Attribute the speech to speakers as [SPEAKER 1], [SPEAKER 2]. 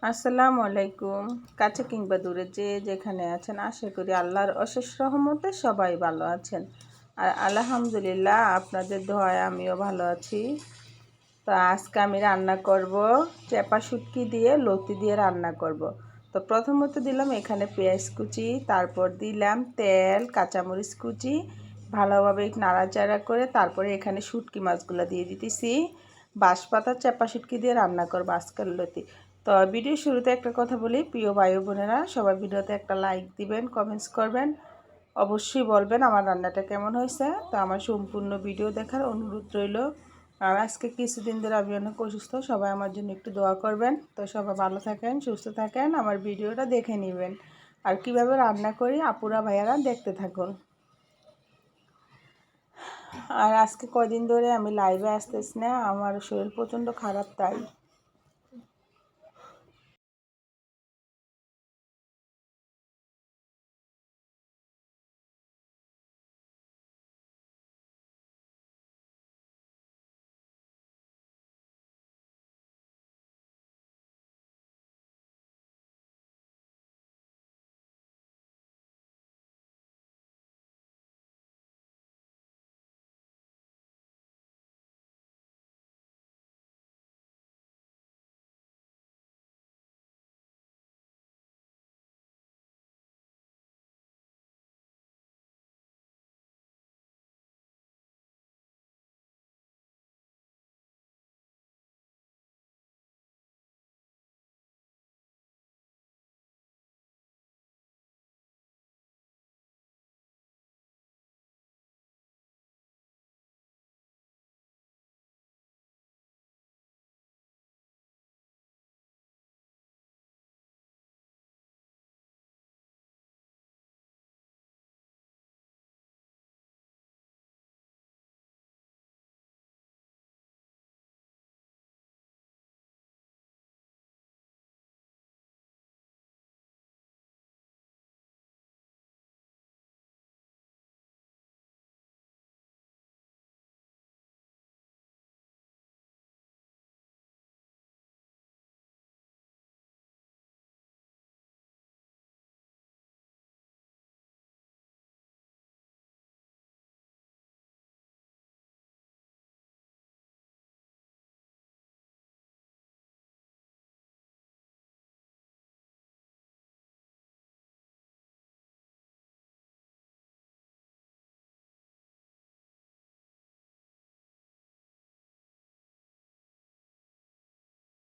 [SPEAKER 1] আসসালামু আলাইকুম। কাছে কিংবা দূরে যে যেখানে আছেন, আশা করি আল্লাহর অশেষ রহমতে সবাই ভালো আছেন। আর আলহামদুলিল্লাহ আপনাদের দোয়ায় আমিও ভালো আছি। তো আজকে আমি রান্না করব চেপা শুটকি দিয়ে লতি দিয়ে রান্না করব। তো প্রথমত দিলাম এখানে পেঁয়াজ কুচি, তারপর দিলাম তেল, কাঁচামরিচ কুচি, ভালোভাবে নাড়াচাড়া করে তারপরে এখানে শুটকি মাছগুলো দিয়ে দিতেছি। বাঁশপাতা চেপা শুটকি দিয়ে রান্না করবো আজকের লতি। তো ভিডিও শুরুতে একটা কথা বলি, প্রিয় ভাই বোনেরা সবাই ভিডিওতে একটা লাইক দিবেন, কমেন্টস করবেন, অবশ্যই বলবেন আমার রান্নাটা কেমন হয়েছে। তো আমার সম্পূর্ণ ভিডিও দেখার অনুরোধ রইল। আর আজকে কিছুদিন ধরে আমি অনেক অসুস্থ, সবাই আমার জন্য একটু দোয়া করবেন। তো সবাই ভালো থাকেন, সুস্থ থাকেন, আমার ভিডিওটা দেখে নেবেন। আর কিভাবে রান্না করি আপুরা ভাইয়ারা দেখতে থাকুন। আর আজকে কয়দিন ধরে আমি লাইভে আসতেছি না, আমার শরীর প্রচণ্ড খারাপ, তাই